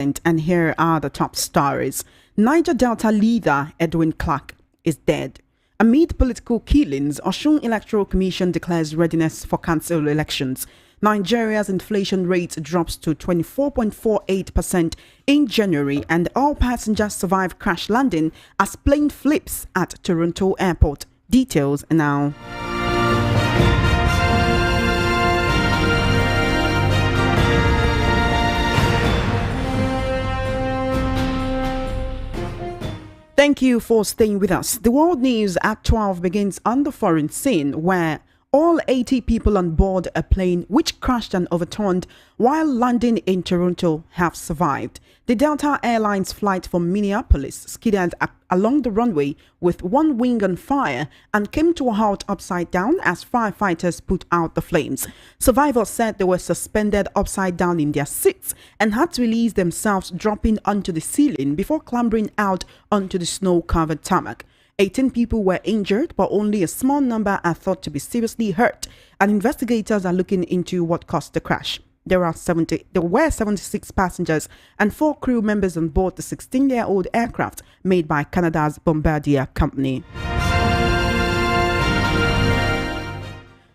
And here are the top stories. Niger Delta leader Edwin is dead. Amid political killings, Osun Electoral Commission declares readiness for cancelled elections. Nigeria's inflation rate drops to 24.48% in January, and all passengers survive crash landing as plane flips at Toronto Airport. Details now. Thank you for staying with us. The world news at 12 begins on the foreign scene, where all 80 people on board a plane which crashed and overturned while landing in Toronto have survived. The Delta Airlines flight from Minneapolis skidded along the runway with one wing on fire and came to a halt upside down as firefighters put out the flames. Survivors said they were suspended upside down in their seats and had to release themselves, dropping onto the ceiling before clambering out onto the snow-covered tarmac. 18 people were injured, but only a small number are thought to be seriously hurt, and investigators are looking into what caused the crash. There were 76 passengers and 4 crew members on board the 16-year-old aircraft made by Canada's Bombardier company.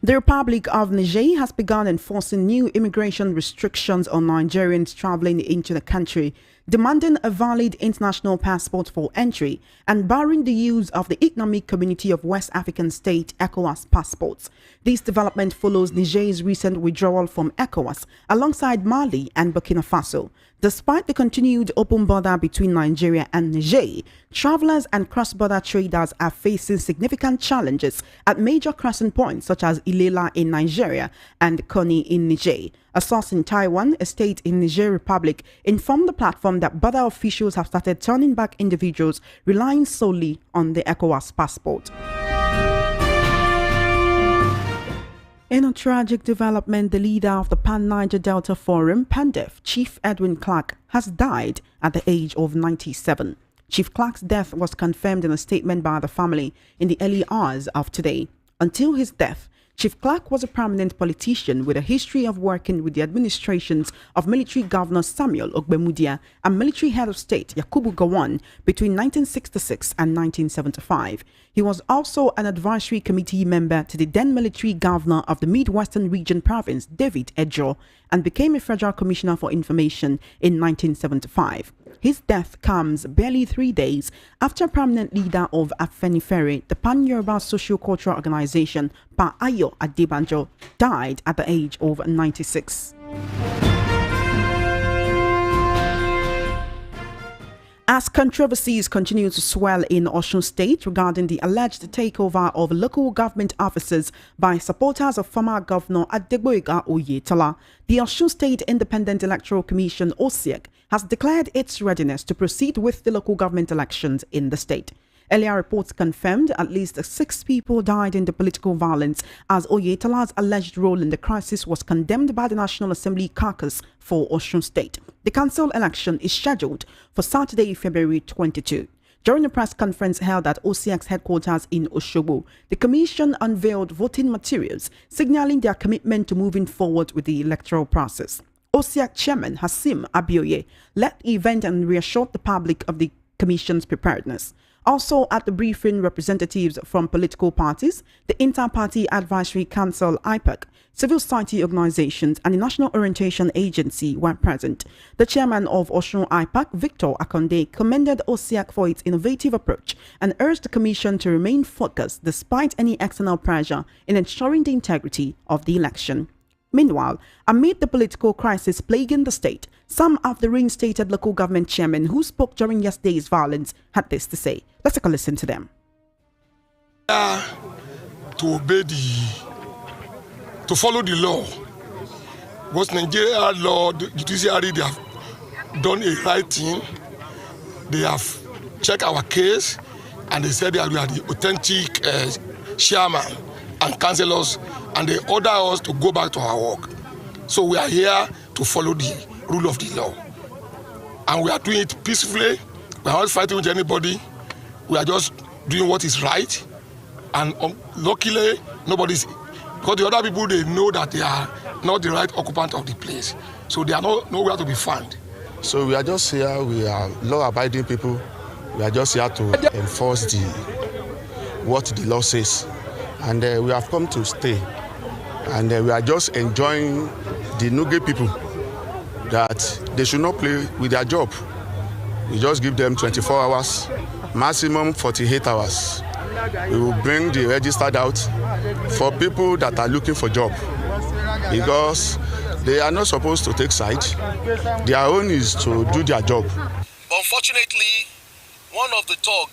The Republic of Niger has begun enforcing new immigration restrictions on Nigerians traveling into the country, demanding a valid international passport for entry and barring the use of the Economic Community of West African State (ECOWAS) passports. This development follows Niger's recent withdrawal from ECOWAS alongside Mali and Burkina Faso. Despite the continued open border between Nigeria and Niger, travelers and cross-border traders are facing significant challenges at major crossing points such as Ilela in Nigeria and Kanu in Niger. A source in Taiwan, a state in Niger Republic, informed the platform that border officials have started turning back individuals relying solely on the ECOWAS passport. In a tragic development, the leader of the Pan-Niger Delta Forum, PANDEF, Chief Edwin, has died at the age of 97. Chief Clark's death was confirmed in a statement by the family in the early hours of today. Until his death, Chief Clark was a prominent politician with a history of working with the administrations of military governor Samuel Ogbemudia and military head of state Yakubu Gowon between 1966 and 1975. He was also an advisory committee member to the then military governor of the Midwestern Region province, David Ejo, and became a federal commissioner for information in 1975. His death comes barely 3 days after prominent leader of Afenifere, the Pan-Yoruba socio-cultural organization, Pa Ayo Adebanjo, died at the age of 96. As controversies continue to swell in Osun State regarding the alleged takeover of local government offices by supporters of former Governor Adegboyega Oyetola, the Osun State Independent Electoral Commission (OSIEC) has declared its readiness to proceed with the local government elections in the state. Earlier reports confirmed at least 6 people died in the political violence as Oyetola's alleged role in the crisis was condemned by the National Assembly caucus for Osun State. The council election is scheduled for Saturday, February 22. During a press conference held at OCX headquarters in Osogbo, the commission unveiled voting materials signaling their commitment to moving forward with the electoral process. OCX chairman Hassim Abioye led the event and reassured the public of the commission's preparedness. Also at the briefing, representatives from political parties, the Inter-Party Advisory Council (IPAC), civil society organizations, and the National Orientation Agency were present. The chairman of Osun IPAC, Victor Akonde, commended OSIAC for its innovative approach and urged the commission to remain focused despite any external pressure in ensuring the integrity of the election. Meanwhile, amid the political crisis plaguing the state, some of the reinstated local government chairmen who spoke during yesterday's violence had this to say. Let's take a listen to them. To obey to follow the law. Because Nigeria law, the judiciary, they have done a right thing. They have checked our case and they said that we are the authentic chairman and councillors, and they order us to go back to our work. So we are here to follow the rule of the law. And we are doing it peacefully. We are not fighting with anybody. We are just doing what is right. And luckily, nobody's... Because the other people, they know that they are not the right occupant of the place. So they are nowhere to be found. So we are just here, we are law-abiding people. We are just here to enforce what the law says. And we have come to stay. And we are just enjoying the Nuge people that they should not play with their job. We just give them 24 hours, maximum 48 hours. We will bring the registered out for people that are looking for job, because they are not supposed to take sides. Their own is to do their job. Unfortunately, one of the thug,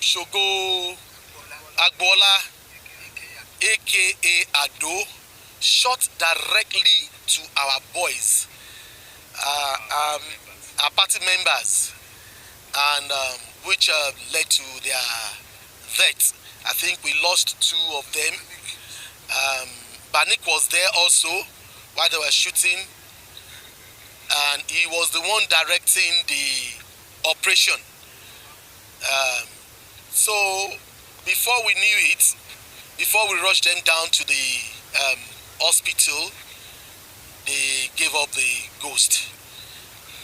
Shogo Agbola, aka Ado, shot directly to our boys, our party members, and which led to their death. I think we lost 2 of them. Banik was there also while they were shooting, and he was the one directing the operation. So before we knew it, before we rushed them down to the hospital, they gave up the ghost.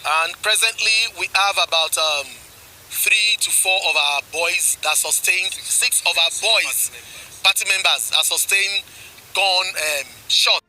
And presently we have about 3 to 4 of our boys that sustained, 6 of our boys, party members, that sustained gun shot.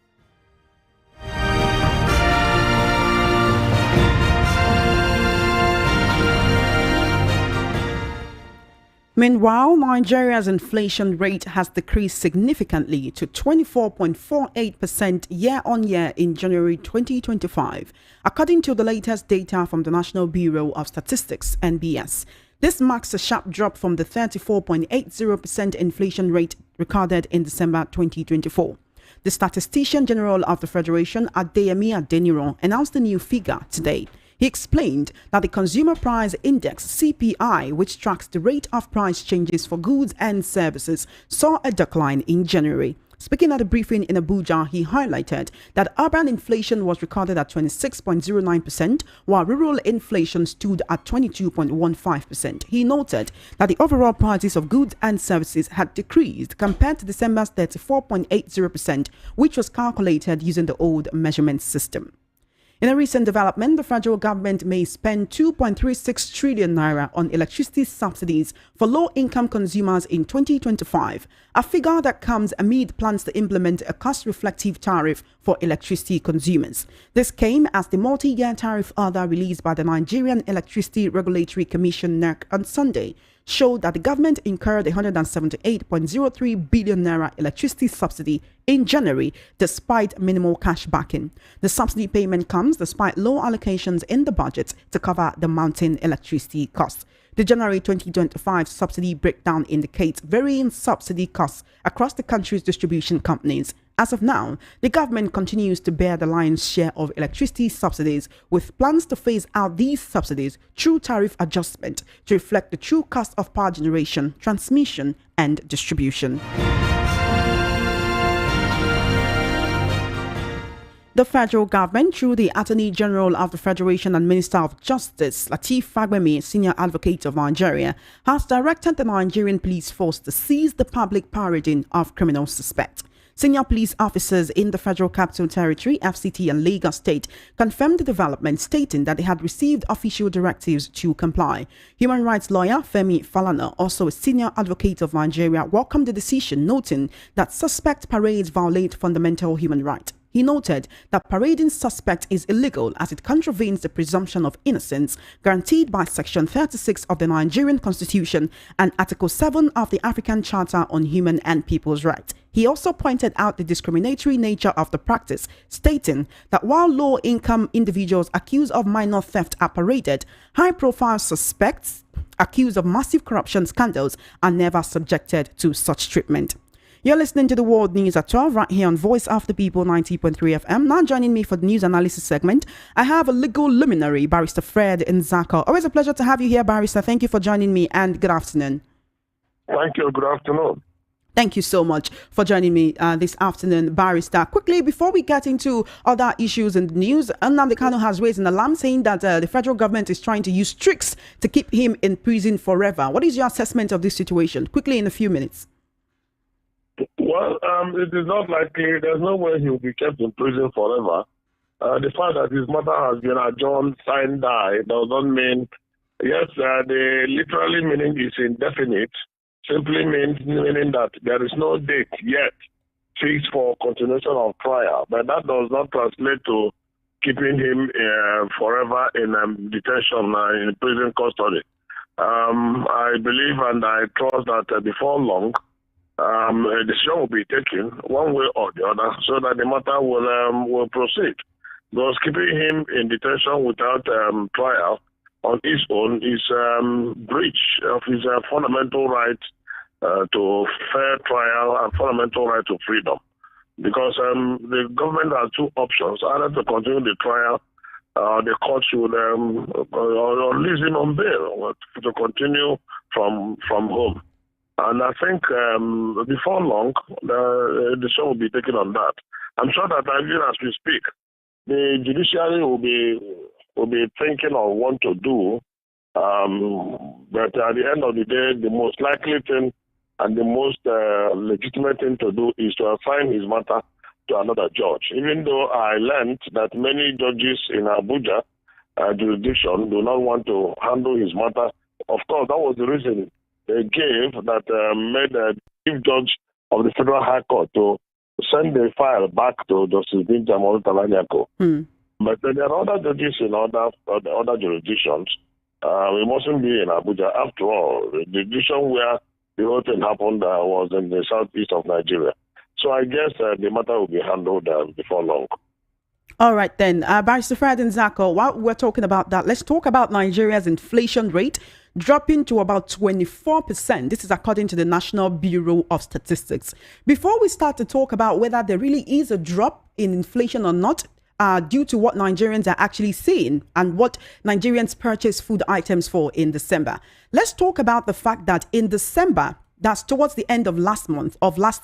Meanwhile, Nigeria's inflation rate has decreased significantly to 24.48% year-on-year in January 2025, according to the latest data from the National Bureau of Statistics (NBS). This marks a sharp drop from the 34.80% inflation rate recorded in December 2024. The Statistician General of the Federation, Adeyemi Adeniran, announced the new figure today. He explained that the Consumer Price Index (CPI), which tracks the rate of price changes for goods and services, saw a decline in January. Speaking at a briefing in Abuja, he highlighted that urban inflation was recorded at 26.09%, while rural inflation stood at 22.15%. He noted that the overall prices of goods and services had decreased compared to December's 34.80%, which was calculated using the old measurement system. In a recent development, the federal government may spend 2.36 trillion naira on electricity subsidies for low-income consumers in 2025, a figure that comes amid plans to implement a cost-reflective tariff for electricity consumers. This came as the multi-year tariff order released by the Nigerian Electricity Regulatory Commission (NERC) on Sunday showed that the government incurred 178.03 billion naira electricity subsidy in January, despite minimal cash backing. The subsidy payment comes despite low allocations in the budget to cover the mounting electricity costs. The January 2025 subsidy breakdown indicates varying subsidy costs across the country's distribution companies. As of now, the government continues to bear the lion's share of electricity subsidies, with plans to phase out these subsidies through tariff adjustment to reflect the true cost of power generation, transmission, and distribution. The federal government, through the Attorney General of the Federation and Minister of Justice, Lateef Fagbemi, Senior Advocate of Nigeria, has directed the Nigerian police force to seize the public parading of criminal suspects. Senior police officers in the Federal Capital Territory, FCT, and Lagos State confirmed the development, stating that they had received official directives to comply. Human rights lawyer Femi Falana, also a senior advocate of Nigeria, welcomed the decision, noting that suspect parades violate fundamental human rights. He noted that parading suspects is illegal as it contravenes the presumption of innocence guaranteed by Section 36 of the Nigerian Constitution and Article 7 of the African Charter on Human and People's Rights. He also pointed out the discriminatory nature of the practice, stating that while low-income individuals accused of minor theft are paraded, high-profile suspects accused of massive corruption scandals are never subjected to such treatment. You're listening to the World News at 12 right here on Voice of the People 90.3 FM. Now joining me for the news analysis segment, I have a legal luminary, Barrister Fred Nzako. Always a pleasure to have you here, Barrister. Thank you for joining me and good afternoon. Thank you. Good afternoon. Thank you so much for joining me this afternoon, Barrister. Quickly, before we get into other issues in the news, Nnamdi Kanu has raised an alarm saying that the federal government is trying to use tricks to keep him in prison forever. What is your assessment of this situation? Quickly, in a few minutes. Well, it is not likely. There's no way he will be kept in prison forever. The fact that his mother has been adjourned, signed, die does not mean, yes, the literally meaning is indefinite, simply meaning that there is no date yet fixed for continuation of trial, but that does not translate to keeping him forever in detention, in prison custody. I believe and I trust that before long, a decision will be taken one way or the other so that the matter will proceed. Because keeping him in detention without trial on his own is breach of his fundamental right to fair trial and fundamental right to freedom. Because the government has two options: either to continue the trial, the court should release him on bail to continue from home. And I think before long, the decision will be taken on that. I'm sure that even as we speak, the judiciary will be thinking of what to do. But at the end of the day, the most likely thing and the most legitimate thing to do is to assign his matter to another judge. Even though I learned that many judges in Abuja jurisdiction do not want to handle his matter. Of course, that was the reason they gave that made the chief judge of the Federal High Court to send the file back to Justice Binta Talanyako. But there are other judges in other jurisdictions. We mustn't be in Abuja. After all, the jurisdiction where the whole thing happened was in the southeast of Nigeria. So I guess the matter will be handled before long. All right, then. Barrister Fred Nzako, while we're talking about that, let's talk about Nigeria's inflation rate dropping to about 24%. This is according to the National Bureau of Statistics. Before we start to talk about whether there really is a drop in inflation or not, due to what Nigerians are actually seeing and what Nigerians purchase food items for in December, let's talk about the fact that in December, that's towards the end of last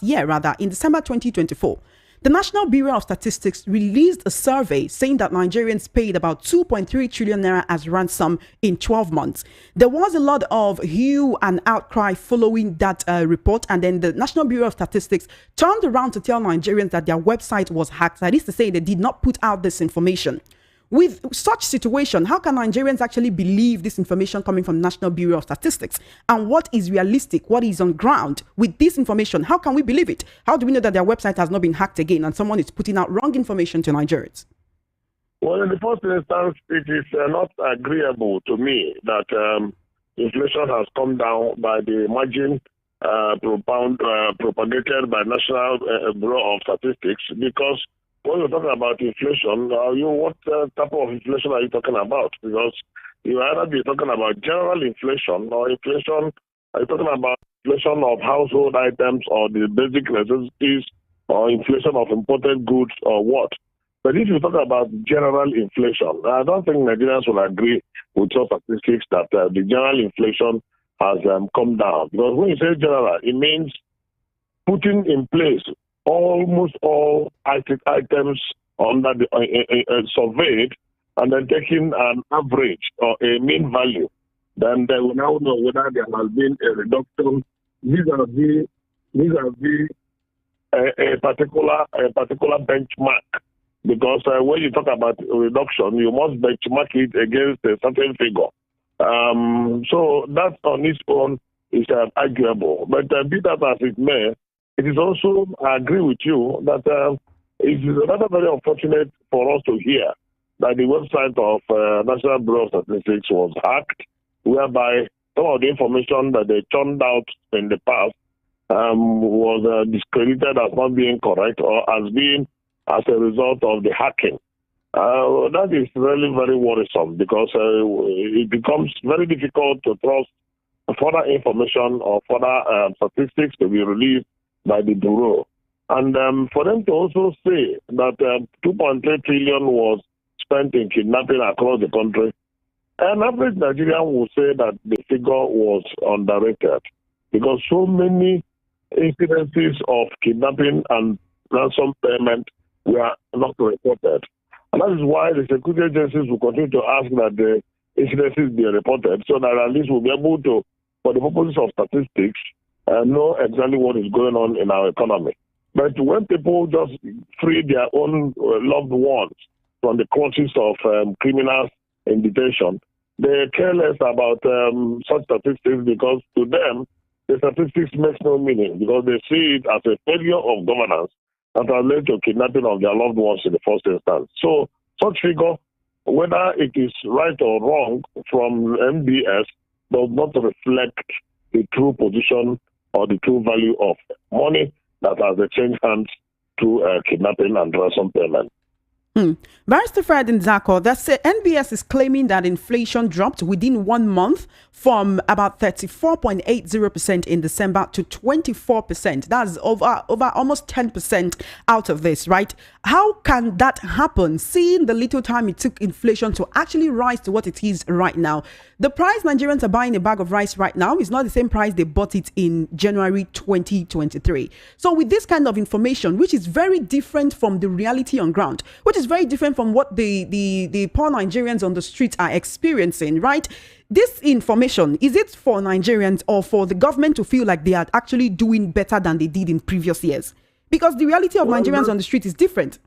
year, in December 2024, the National Bureau of Statistics released a survey saying that Nigerians paid about 2.3 trillion naira as ransom in 12 months. There was a lot of hue and outcry following that report, and then the National Bureau of Statistics turned around to tell Nigerians that their website was hacked. That is to say, they did not put out this information. With such situation, how can Nigerians actually believe this information coming from the National Bureau of Statistics? And what is realistic? What is on ground with this information? How can we believe it? How do we know that their website has not been hacked again and someone is putting out wrong information to Nigerians? Well, in the first instance, it is not agreeable to me that inflation has come down by the margin propagated by National Bureau of Statistics, because when you're talking about inflation, what type of inflation are you talking about? Because you either be talking about general inflation or inflation, are you talking about inflation of household items or the basic necessities or inflation of imported goods or what? But if you talk about general inflation, I don't think Nigerians will agree with your statistics that the general inflation has come down. Because when you say general, it means putting in place almost all items under the surveyed and then taking an average or a mean value. Then they will now know whether there has been a reduction vis-a-vis a particular benchmark. Because when you talk about reduction, you must benchmark it against a certain figure. So that on its own is arguable. But be that as it may, it is also, I agree with you, that it is rather very unfortunate for us to hear that the website of National Bureau of Statistics was hacked, whereby some of the information that they turned out in the past was discredited as not being correct or as being as a result of the hacking. That is really very worrisome, because it becomes very difficult to trust further information or further statistics to be released by the Bureau. And for them to also say that 2.3 trillion was spent in kidnapping across the country, an average Nigerian will say that the figure was underrated, because so many incidences of kidnapping and ransom payment were not reported. And that is why the security agencies will continue to ask that the incidences be reported, so that at least we'll be able to, for the purposes of statistics, know exactly what is going on in our economy. But when people just free their own loved ones from the clutches of criminals in detention. They care less about such statistics because to them, the statistics makes no meaning because they see it as a failure of governance that has led to kidnapping of their loved ones in the first instance. So such figure, whether it is right or wrong from MBS, does not reflect the true position or the true value of money that has exchanged hands through kidnapping and ransom payment. Barrister Fred Nzako, that's NBS is claiming that inflation dropped within 1 month from about 34.80% in December to 24%. That's over almost 10% out of this, right? How can that happen, seeing the little time it took inflation to actually rise to what it is right now? The price Nigerians are buying a bag of rice right now is not the same price they bought it in January 2023. So with this kind of information, which is very different from the reality on ground, which is very different from what the poor Nigerians on the streets are experiencing, right? This information, is it for Nigerians or for the government to feel like they are actually doing better than they did in previous years? Because the reality of Nigerians on the street is different.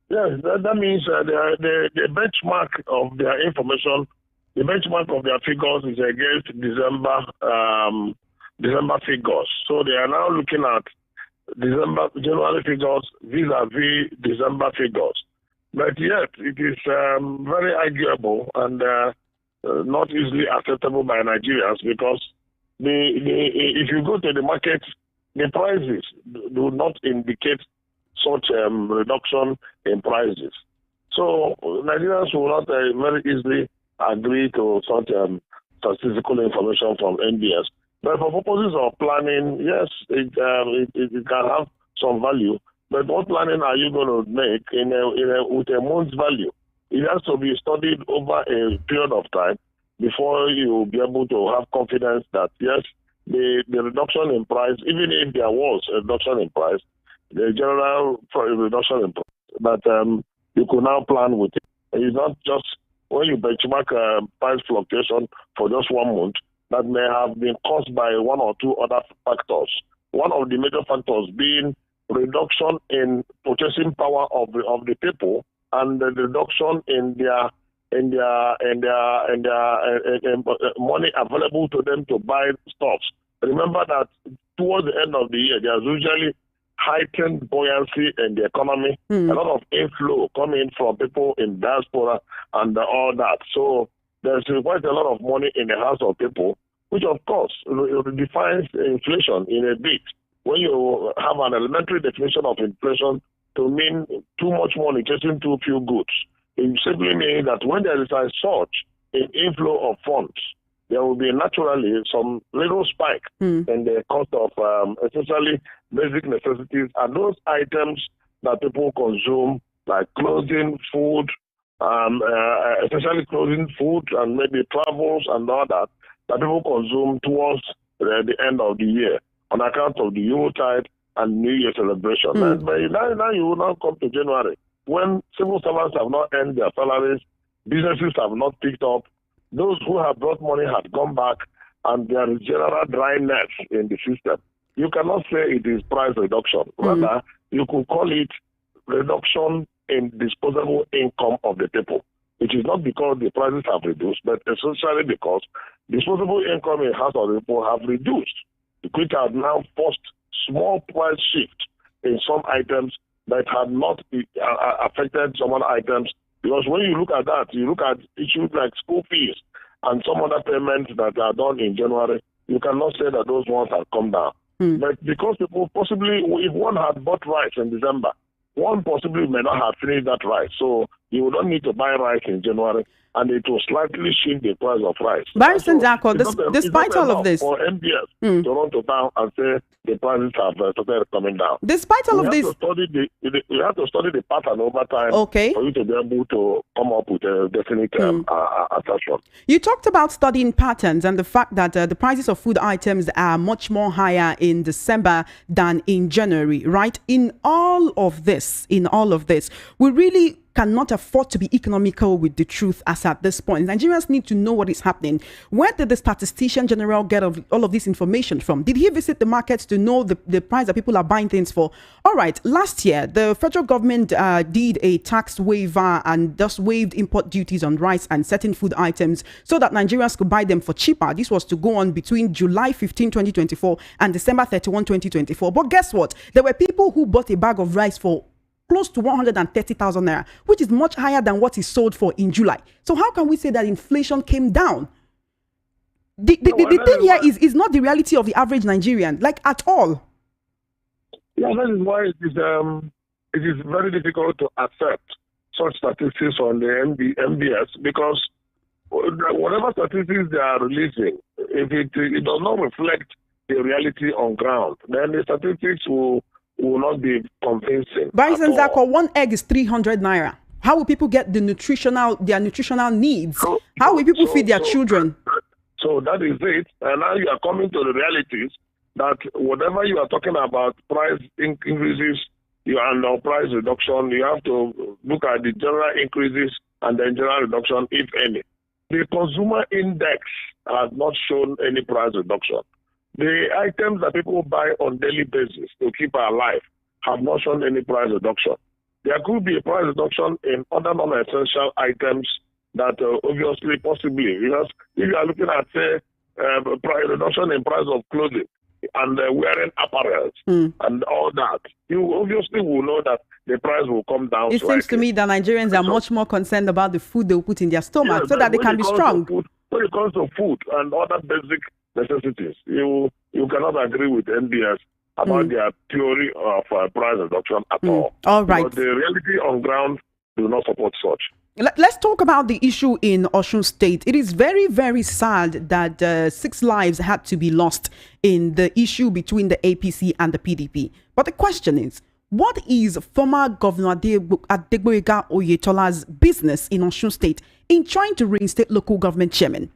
Yes, that means the benchmark of their information, the benchmark of their figures is against December figures. So they are now looking at January figures vis-a-vis December figures. But yet, it is very arguable and not easily acceptable by Nigerians because if you go to the market, the prices do not indicate such reduction in prices. So Nigerians will not very easily agree to such statistical information from NBS. But for purposes of planning, yes, it can have some value. But what planning are you going to make with a month's value? It has to be studied over a period of time before you will be able to have confidence that, yes, the reduction in price, even if there was a reduction in price, the general reduction in price, that you could now plan with it. It's not just when you benchmark price fluctuation for just 1 month, that may have been caused by one or two other factors. One of the major factors being reduction in purchasing power of the people and the reduction in their money available to them to buy stuff. Remember that towards the end of the year, there's usually heightened buoyancy in the economy, a lot of inflow coming from people in diaspora and all that. So there's quite a lot of money in the hands of people, which of course defines inflation in a bit. When you have an elementary definition of inflation to mean too much money chasing too few goods, it simply means that when there is a surge in inflow of funds, there will be naturally some little spike in the cost of essentially basic necessities and those items that people consume, like clothing, food, essentially clothing, food, and maybe travels and all that people consume towards the end of the year on account of the Yuletide and New Year celebration. But now you will now come to January when civil servants have not earned their salaries, businesses have not picked up, those who have brought money have gone back, and there is general dryness in the system. You cannot say it is price reduction. Rather, you could call it reduction in disposable income of the people, which is not because the prices have reduced, but essentially because disposable income in hands of the people have reduced, which have now forced small price shift in some items that had not affected some other items. Because when you look at that, you look at issues like school fees and some other payments that are done in January, you cannot say that those ones have come down. But because people possibly, if one had bought rice in December, one possibly may not have finished that rice. So you don't need to buy rice in January, and it will slightly shift the price of rice. Barrister Nzako, despite all of this, for MBS to run to town and say the prices have started coming down. Despite all of this, you have to study the pattern over time for you to be able to come up with a definite assessment. You talked about studying patterns and the fact that the prices of food items are much more higher in December than in January, right? In all of this, we really cannot afford to be economical with the truth as at this point. Nigerians need to know what is happening. Where did the statistician general get all of this information from? Did he visit the markets to know the price that people are buying things for? All right, last year, the federal government did a tax waiver and thus waived import duties on rice and certain food items so that Nigerians could buy them for cheaper. This was to go on between July 15, 2024 and December 31, 2024. But guess what? There were people who bought a bag of rice for close to 130,000 naira, which is much higher than what is sold for in July. So how can we say that inflation came down? The thing here is not the reality of the average Nigerian, like at all. Yeah, that is why it is very difficult to accept such statistics on the MBS, because whatever statistics they are releasing, if it does not reflect the reality on ground, then the statistics will not be convincing. Bison Zako, one egg is 300 naira. How will people get their nutritional needs? How will people feed their children? So that is it. And now you are coming to the realities that whatever you are talking about, price increases and price reduction, you have to look at the general increases and the general reduction, if any. The consumer index has not shown any price reduction. The items that people buy on daily basis to keep alive have not shown any price reduction. There could be a price reduction in other non-essential items that obviously, possibly, because if you are looking at, say, price reduction in price of clothing and wearing apparel and all that, you obviously will know that the price will come down. It seems to me that Nigerians are much more concerned about the food they will put in their stomach so that they can be strong. When it comes to food and other basic necessities, you cannot agree with NBS about their theory of price reduction at all. All right. But the reality on ground do not support such. Let's talk about the issue in Osun State. It is very, very sad that 6 lives had to be lost in the issue between the APC and the PDP. But the question is, what is former Governor Adegboyega Oyetola's business in Osun State in trying to reinstate local government chairmen?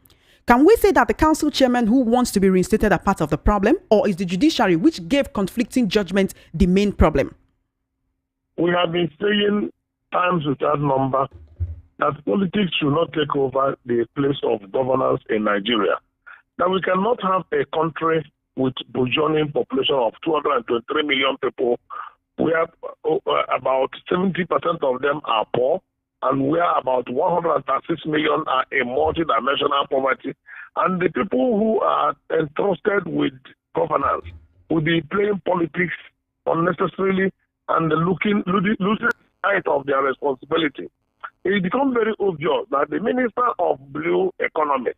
Can we say that the council chairman who wants to be reinstated are part of the problem, or is the judiciary, which gave conflicting judgment, the main problem? We have been saying times without number that politics should not take over the place of governance in Nigeria. That we cannot have a country with burgeoning population of 223 million people, where about 70% of them are poor, and where about 136 million are in multidimensional poverty. And the people who are entrusted with governance will be playing politics unnecessarily and losing sight of their responsibility. It becomes very obvious that the Minister of Blue Economy,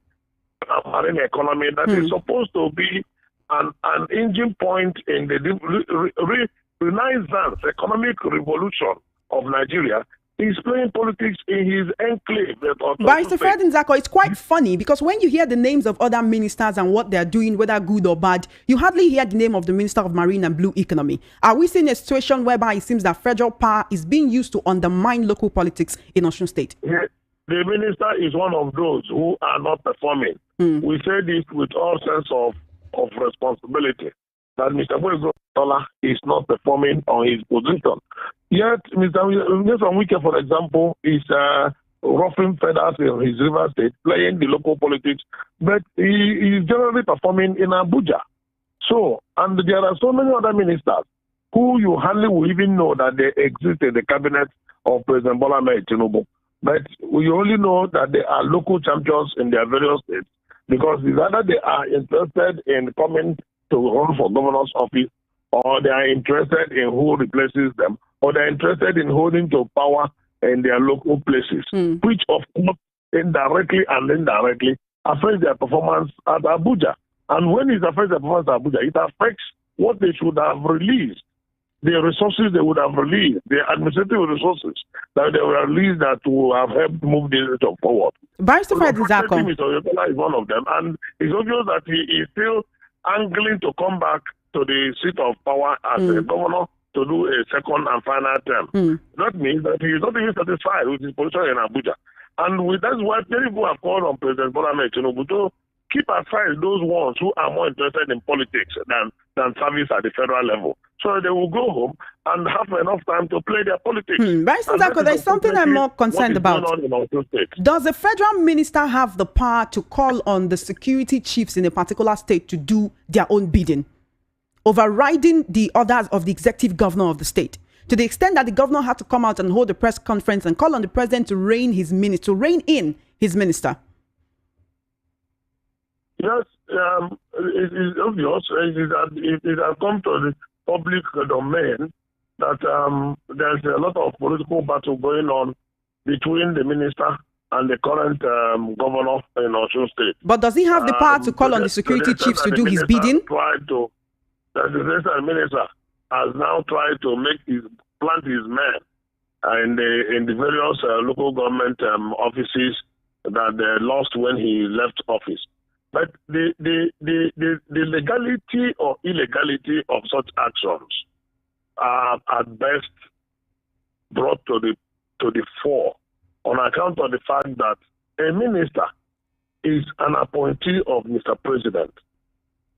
Marine Economy, that is supposed to be an engine point in the Renaissance economic revolution of Nigeria, is playing politics in his enclave. But Mr. Fred Nzako, it's quite funny because when you hear the names of other ministers and what they're doing, whether good or bad, you hardly hear the name of the Minister of Marine and Blue Economy. Are we seeing a situation whereby it seems that federal power is being used to undermine local politics in Osun State? The minister is one of those who are not performing. We say this with all sense of responsibility, that Mr. Boyega is not performing on his position. Yet, Mr. Wike, for example, is ruffling feathers in his river state, playing the local politics, but he is generally performing in Abuja. So, and there are so many other ministers who you hardly will even know that they exist in the cabinet of President Bola Ahmed Tinubu. But we only know that they are local champions in their various states, because either they are interested in coming to run for governor's office, or they are interested in who replaces them, or they are interested in holding to power in their local places, which of course indirectly and indirectly affects their performance at Abuja. And when it affects their performance at Abuja, it affects what they should have released, the resources they would have released, the administrative resources that they would have released that will have helped move the region forward. Barrister Fred Nzako is one of them, and it's obvious that he is still angling to come back to the seat of power as a governor to do a second and final term. That means that he is not even satisfied with his position in Abuja. And that's why many people have called on President Bola Ahmed Tinubu to keep aside those ones who are more interested in politics than service at the federal level, so they will go home and have enough time to play their politics. There's something I'm more concerned about. Does the federal minister have the power to call on the security chiefs in a particular state to do their own bidding, overriding the orders of the executive governor of the state? To the extent that the governor had to come out and hold a press conference and call on the president to rein in his minister. Yes, it is obvious. It has come to the public domain that there's a lot of political battle going on between the minister and the current governor in Osun State. But does he have the power to call on the security chiefs to do his bidding? The minister has now tried to plant his men in the various local government offices that they lost when he left office. But the legality or illegality of such actions are at best brought to the fore on account of the fact that a minister is an appointee of Mr. President.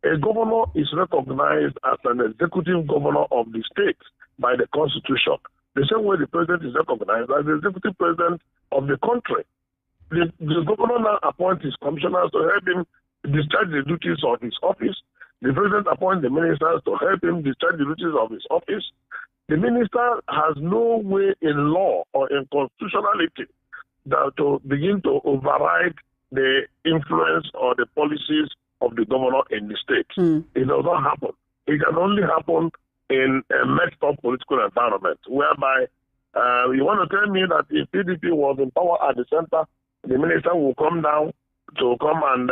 A governor is recognized as an executive governor of the state by the Constitution, the same way the president is recognized as the executive president of the country. The governor now appoints his commissioners to help him discharge the duties of his office. The president appoints the ministers to help him discharge the duties of his office. The minister has no way in law or in constitutionality to begin to override the influence or the policies of the governor in the state. It does not happen. It can only happen in a messed up political environment, whereby you want to tell me that if PDP was in power at the center, the minister will come down to come and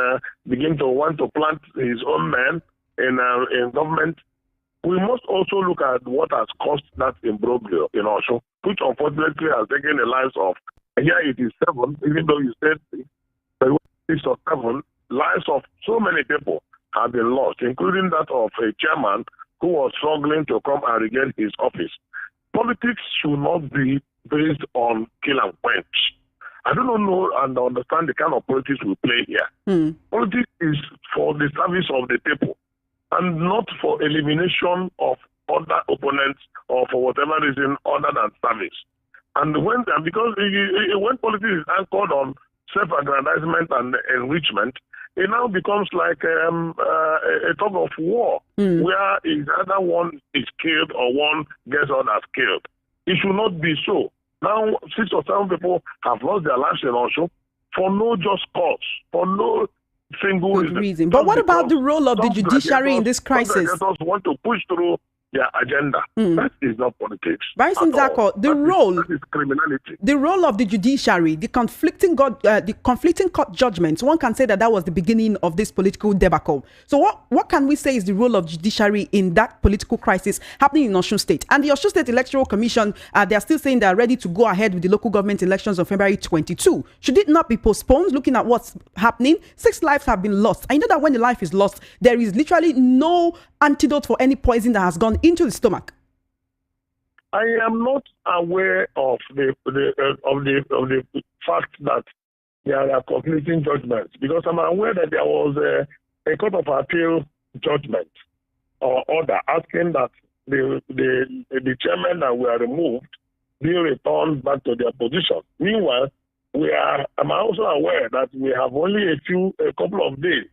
begin to want to plant his own men in government. We must also look at what has caused that imbroglio in Osun, which unfortunately has taken the lives of, here it is 7, even though you said 6 or 7, lives of so many people have been lost, including that of a chairman who was struggling to come and regain his office. Politics should not be based on kill and quench. I do not know and understand the kind of politics we play here. Politics is for the service of the people and not for elimination of other opponents or for whatever reason other than service. And because when politics is anchored on self-aggrandizement and enrichment, it now becomes like a tug of war where either one is killed or one gets others killed. It should not be so. Now, 6 or 7 people have lost their lives in Osun for no just cause, for no single reason. But what about the role of the judiciary in this crisis? Some want to push through their agenda. That is not politics. Vice Nzako, that is criminality. The role of the judiciary, the conflicting court judgments, one can say that was the beginning of this political debacle. So what can we say is the role of judiciary in that political crisis happening in Osun State? And the Osun State Electoral Commission, they are still saying they are ready to go ahead with the local government elections on February 22. Should it not be postponed, looking at what's happening? 6 lives have been lost. I know that when the life is lost, there is literally no antidote for any poison that has gone into the stomach. I am not aware of the fact that there are conflicting judgments, because I'm aware that there was a court of appeal judgment or order asking that the chairmen that were removed be returned back to their position. Meanwhile, I'm also aware that we have only a couple of days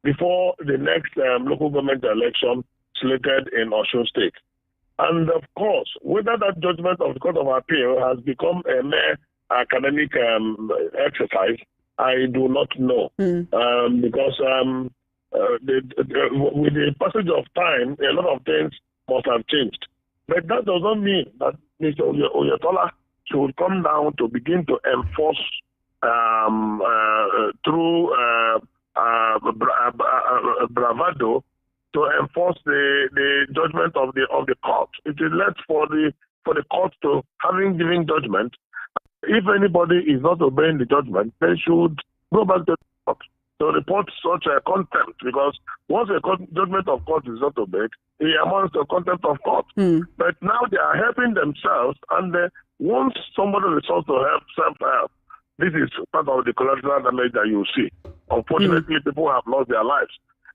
before the next local government election slated in Osun State. And of course, whether that judgment of the Court of Appeal has become a mere academic exercise, I do not know. Because with the passage of time, a lot of things must have changed. But that does not mean that Mr. Oyetola should come down to begin to enforce through bravado to enforce the judgment of the court. It is left for the court to, having given judgment, if anybody is not obeying the judgment, they should go back to the court to report such a contempt, because once a judgment of court is not obeyed, it amounts to contempt of court. But now they are helping themselves, and once somebody resorts to help self-help, this is part of the collateral damage that you see. Unfortunately, people have lost their lives.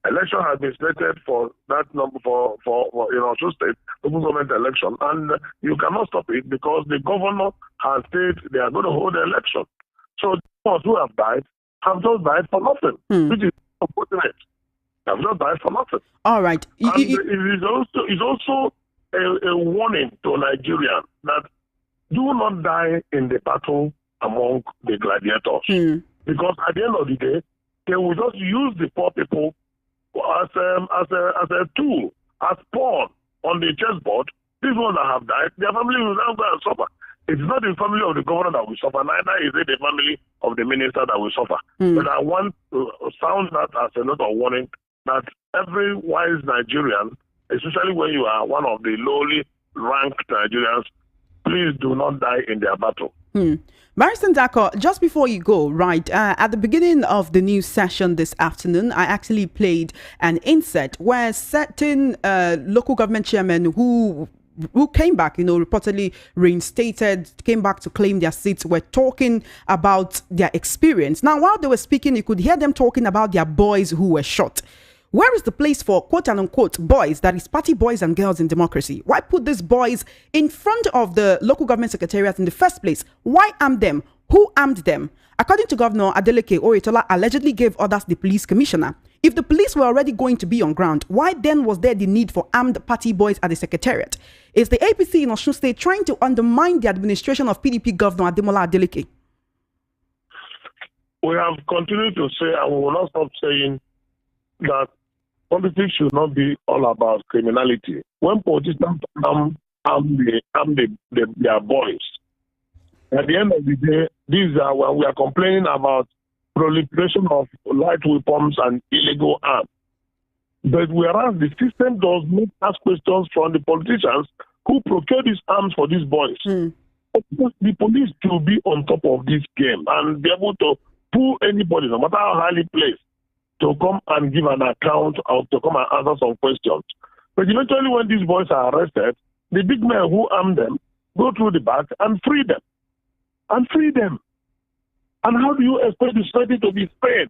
election has been slated for that number for Osun State local government election, and you cannot stop it because the governor has said they are going to hold the election. So those who have just died for nothing, which is unfortunate. They have just died for nothing. All right. And it is also a warning to Nigerians that do not die in the battle among the gladiators. Because at the end of the day, they will just use the poor people as a tool, as pawn on the chessboard. These ones that have died, their family will now go and suffer. It's not the family of the governor that will suffer, neither is it the family of the minister that will suffer. But I want to sound that as a note of warning that every wise Nigerian, especially when you are one of the lowly ranked Nigerians, please do not die in their battle. Barrister Ndako, just before you go, right, at the beginning of the news session this afternoon, I actually played an insert where certain local government chairmen who came back, reportedly reinstated, came back to claim their seats, were talking about their experience. Now, while they were speaking, you could hear them talking about their boys who were shot. Where is the place for quote and unquote boys, that is party boys and girls in democracy? Why put these boys in front of the local government secretariat in the first place? Why arm them? Who armed them? According to Governor Adeleke, Oyetola allegedly gave orders to the police commissioner. If the police were already going to be on ground, why then was there the need for armed party boys at the secretariat? Is the APC in Osun State trying to undermine the administration of PDP Governor Ademola Adeleke? We have continued to say, and we will not stop saying, that politics should not be all about criminality. When politicians arm their boys, at the end of the day, these are when we are complaining about proliferation of light weapons and illegal arms. But whereas the system does not ask questions from the politicians who procure these arms for these boys, the police should be on top of this game and be able to pull anybody, no matter how highly placed, to come and give an account or to come and answer some questions. But eventually when these boys are arrested, the big men who arm them go through the back and free them. And how do you expect the society to be fair?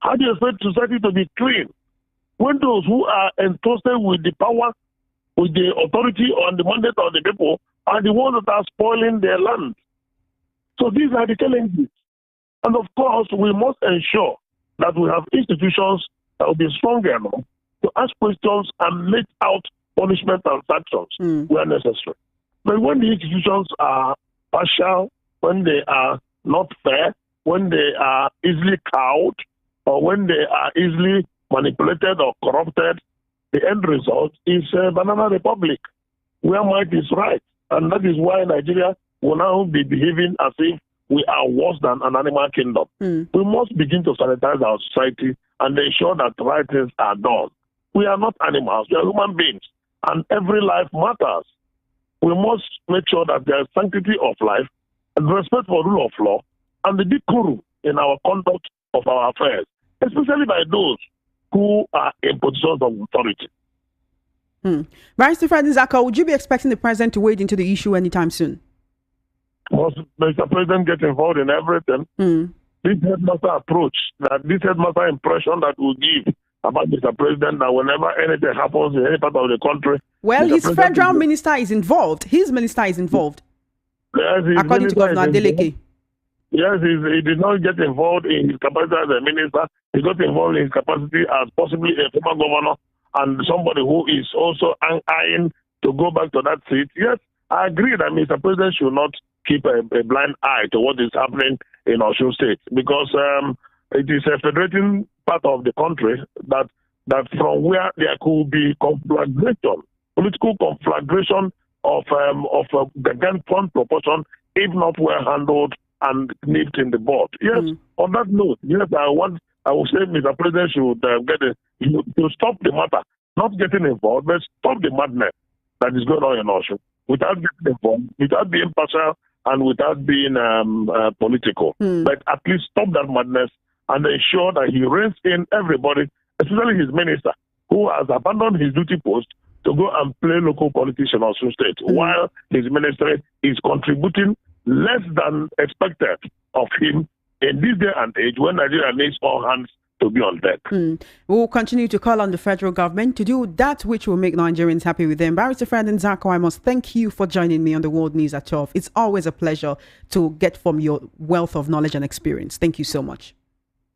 How do you expect society to be clean? When those who are entrusted with the power, with the authority on the mandate of the people, are the ones that are spoiling their land. So these are the challenges. And of course, we must ensure that we have institutions that will be strong enough to ask questions and make out punishment and sanctions where necessary. But when the institutions are partial, when they are not fair, when they are easily cowed, or when they are easily manipulated or corrupted, the end result is a banana republic where might is right. And that is why Nigeria will now be behaving as if we are worse than an animal kingdom. We must begin to sanitize our society and ensure that the right things are done. We are not animals, we are human beings, and every life matters. We must make sure that there is sanctity of life and respect for rule of law and the decorum in our conduct of our affairs, especially by those who are in positions of authority. Barrister Ndako, would you be expecting the president to wade into the issue anytime soon? Must Mr. President get involved in everything? This headmaster approach, this headmaster impression that we give about Mr. President, that whenever anything happens in any part of the country... Well, his federal minister is involved. His minister is involved. Yes, according to Governor Adeleke. Yes, he did not get involved in his capacity as a minister. He got involved in his capacity as possibly a former governor and somebody who is also eyeing to go back to that seat. Yes, I agree that Mr. President should not keep a blind eye to what is happening in Osun State, because it is a federating part of the country that from where there could be conflagration, political conflagration of gargantuan proportion, if not well handled and nipped in the bud. Yes, on that note, yes, I will say Mr. President should to stop the matter, not getting involved, but stop the madness that is going on in Osun without getting involved, without being partial, and without being political. But at least stop that madness and ensure that he reins in everybody, especially his minister, who has abandoned his duty post to go and play local politics in Osun State, while his ministry is contributing less than expected of him in this day and age when Nigeria needs all hands to be on deck. We will continue to call on the federal government to do that which will make Nigerians happy with them. Barrister Fred Nzako, I must thank you for joining me on the World News at 12. It's always a pleasure to get from your wealth of knowledge and experience. Thank you so much.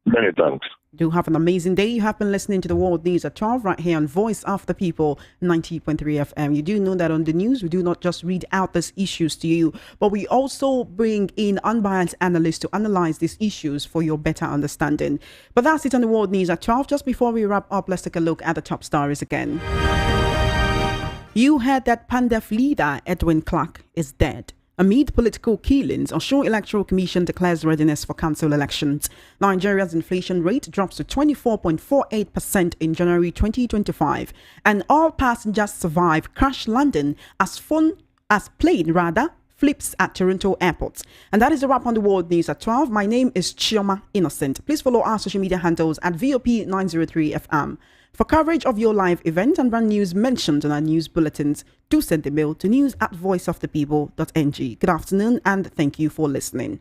Many thanks. Do have an amazing day. You have been listening to the World News at 12 right here on Voice of the People 90.3 FM. You do know that on the news, we do not just read out these issues to you, but we also bring in unbiased analysts to analyze these issues for your better understanding. But that's it on the World News at 12. Just before we wrap up, let's take a look at the top stories again. You heard that PANDEF leader Edwin is dead. Amid political killings, Osun Electoral Commission declares readiness for council elections. Nigeria's inflation rate drops to 24.48% in January 2025, and all passengers survive crash landing as plane flips at Toronto Airport. And that is a wrap on the World News at 12. My name is Chioma Innocent. Please follow our social media handles at VOP903FM. For coverage of your live event and brand news mentioned in our news bulletins, do send a mail to news@voiceofthepeople.ng. Good afternoon and thank you for listening.